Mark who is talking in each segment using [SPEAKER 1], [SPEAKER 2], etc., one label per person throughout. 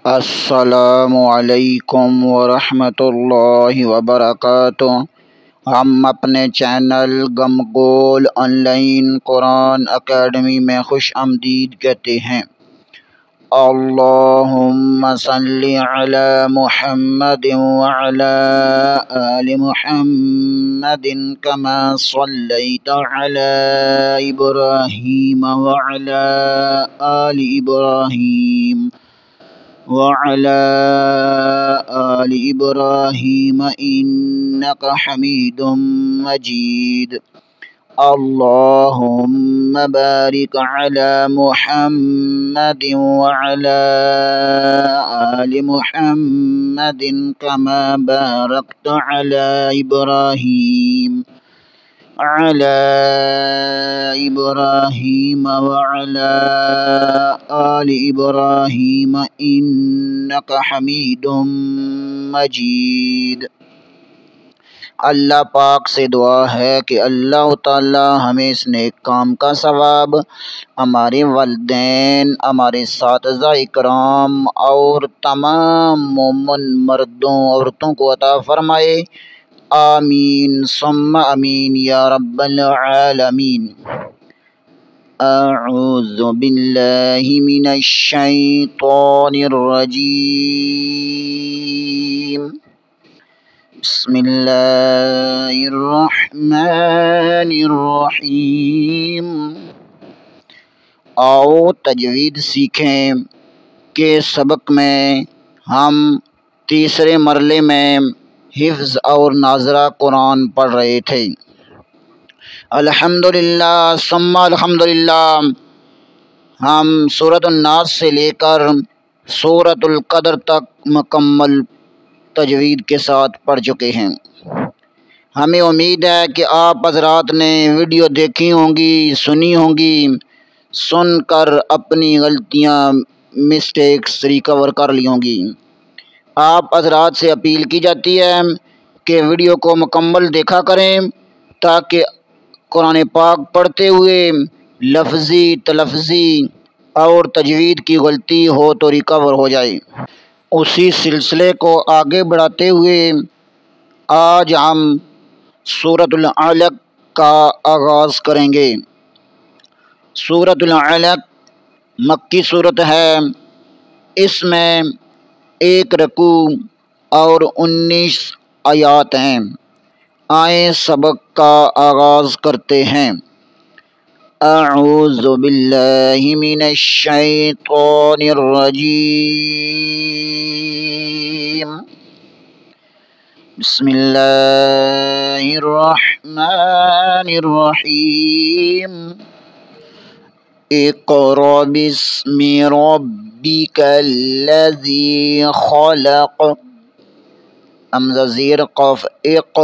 [SPEAKER 1] السلام علیکم ورحمۃ اللہ وبرکاتہ۔ ہم اپنے چینل گم گول آن لائن قرآن اکیڈمی میں خوش آمدید کہتے ہیں۔ اللہم صلی علی محمد وعلی آل محمد کما صلیت علی ابراہیم وعلی آل ابراہیم وعلى آل إبراهيم إنك حميد مجيد۔ اللهم بارك على محمد وعلى آل محمد كما باركت على إبراهيم وعلى آل إبراهيم إنك حميد مجيد۔ اللہ پاک سے دعا ہے کہ اللہ تعالی ہمیں اس نیک کام کا ثواب ہمارے والدین، ہمارے اساتذہ اکرام اور تمام مومن مردوں عورتوں کو عطا فرمائے، آمین ثم آمین یا رب العالمین۔ اعوذ باللہ من الشیطان الرجیم، بسم اللہ الرحمن الرحیم۔ آؤ تجوید سیکھیں کے سبق میں ہم تیسرے مرحلے میں حفظ اور ناظرہ قرآن پڑھ رہے تھے۔ الحمدللہ ثم الحمدللہ، ہم سورۃ الناس سے لے کر سورۃ القدر تک مکمل تجوید کے ساتھ پڑھ چکے ہیں۔ ہمیں امید ہے کہ آپ حضرات نے ویڈیو دیکھی ہوں گی، سنی ہوں گی، سن کر اپنی غلطیاں مسٹیکس ریکور کر لی ہوں گی۔ آپ حضرات سے اپیل کی جاتی ہے کہ ویڈیو کو مکمل دیکھا کریں تاکہ قرآن پاک پڑھتے ہوئے لفظی، تلفظی اور تجوید کی غلطی ہو تو ریکور ہو جائے۔ اسی سلسلے کو آگے بڑھاتے ہوئے آج ہم سورۃ العلق کا آغاز کریں گے۔ سورۃ العلق مکی صورت ہے، اس میں 1 رکوع اور 19 آیات ہیں۔ آئیں سبق کا آغاز کرتے ہیں۔ اعوذ باللہ من الشیطان الرجیم، بسم اللہ الرحمن الرحیم۔ اقرأ باسم ربک الذی خلق، حمزہ زیر قاف اق،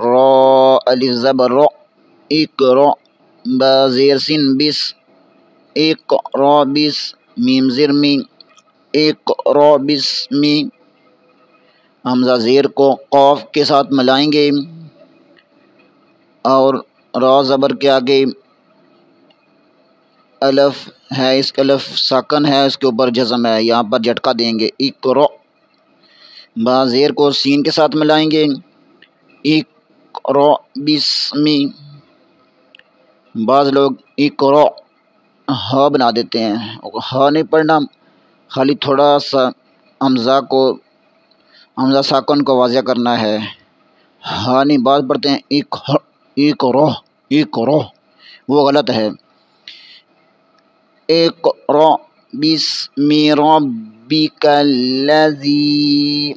[SPEAKER 1] را الف زبر را، اقرأ، با زیر سین بس، اقرأ بس، میم زیر می، اقرأ بسمی، حمزہ زیر کو قاف کے ساتھ ملائیں گے اور را زبر کے آگے الف ہے، اس کا الف ساکن ہے، اس کے اوپر جزم ہے، یہاں پر جھٹکا دیں گے۔ اقرأ، با زیر کو سین کے ساتھ ملائیں گے، اقرأ بسمی۔ بعض لوگ اقرأ ہا بنا دیتے ہیں، ہا نہیں پڑھنا، خالی تھوڑا سا حمزہ ساکن کو واضح کرنا ہے، ہا نہیں۔ بعض پڑھتے ہیں اقرأ، وہ غلط ہے۔ اقرأ بسم ربک الذی،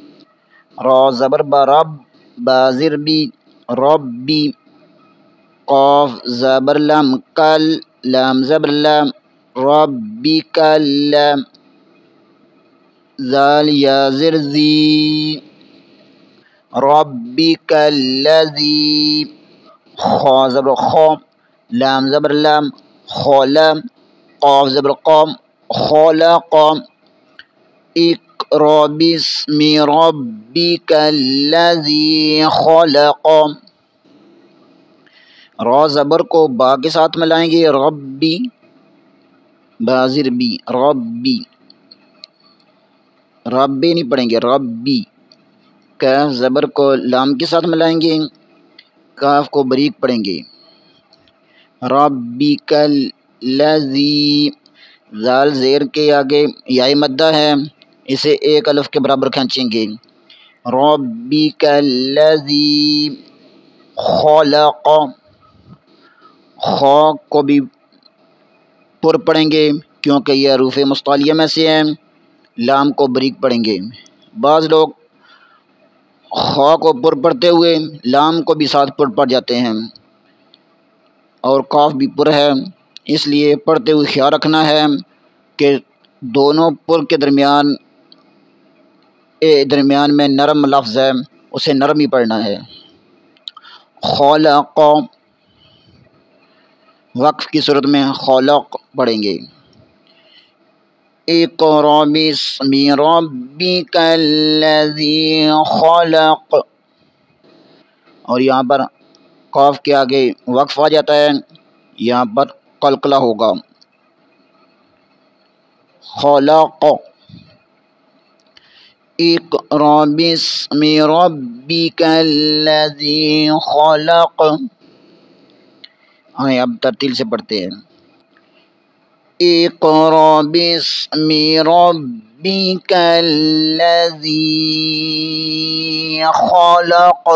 [SPEAKER 1] را زبر با رب، با زر بی، ربی، قاف زبر لام کل، لام زبر لام، ربک لام، ذال یا زر زی، ربک الذی، خا زبر خا، لام زبر لام، خالام، قاف زبر قام، خلق۔ اقرأ باسم ربک الذی خلق، را زبر کو با کے ساتھ ملائیں گے، ربی، با زر بی، ربی، ربی نہیں پڑھیں گے، ربی، کاف زبر کو لام کے ساتھ ملائیں گے، کاف کو بریک پڑھیں گے، ربک الذی، زال زیر کے آگے یاء مدہ ہے، اسے ایک الف کے برابر کھینچیں گے، ربک الذی خلق، خا کو بھی پر پڑھیں گے کیونکہ یہ حروف مستعلیہ میں سے ہیں، لام کو بریک پڑھیں گے۔ بعض لوگ خا کو پر پڑھتے ہوئے لام کو بھی ساتھ پر پڑھ جاتے ہیں، اور کاف بھی پر ہے، اس لیے پڑھتے ہوئے خیال رکھنا ہے کہ دونوں پر کے درمیان میں نرم لفظ ہے، اسے نرم ہی پڑھنا ہے۔ خلق، وقف کی صورت میں خلق پڑھیں گے۔ اقرأ باسم ربک الذی خلق، اور یہاں پر قاف کے آگے وقف آ جاتا ہے، یہاں پر قلقلہ ہوگا، خلق، اقرأ باسم ربک الذی خلق۔ ہاں اب ترتیل سے پڑھتے ہیں، اقرأ باسم ربک الذی خلق،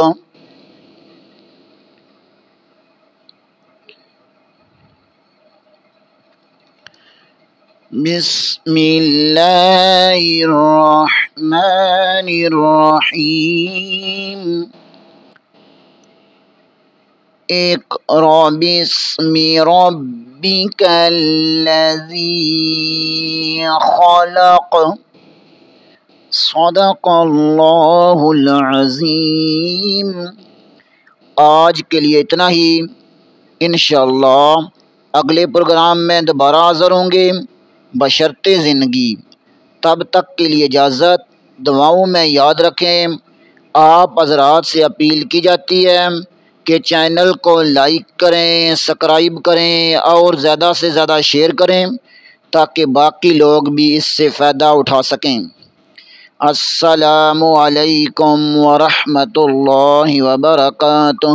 [SPEAKER 1] بسم اللہ الرحمن الرحیم، اقرأ باسم ربک الذی خلق، صدق اللہ العظیم۔ آج کے لیے اتنا ہی، انشاءاللہ اگلے پروگرام میں دوبارہ حاضر ہوں گے بشرط زندگی۔ تب تک کے لیے اجازت، دعاؤں میں یاد رکھیں۔ آپ حضرات سے اپیل کی جاتی ہے کہ چینل کو لائک کریں، سبسکرائب کریں اور زیادہ سے زیادہ شیئر کریں تاکہ باقی لوگ بھی اس سے فائدہ اٹھا سکیں۔ السلام علیکم ورحمۃ اللہ وبرکاتہ۔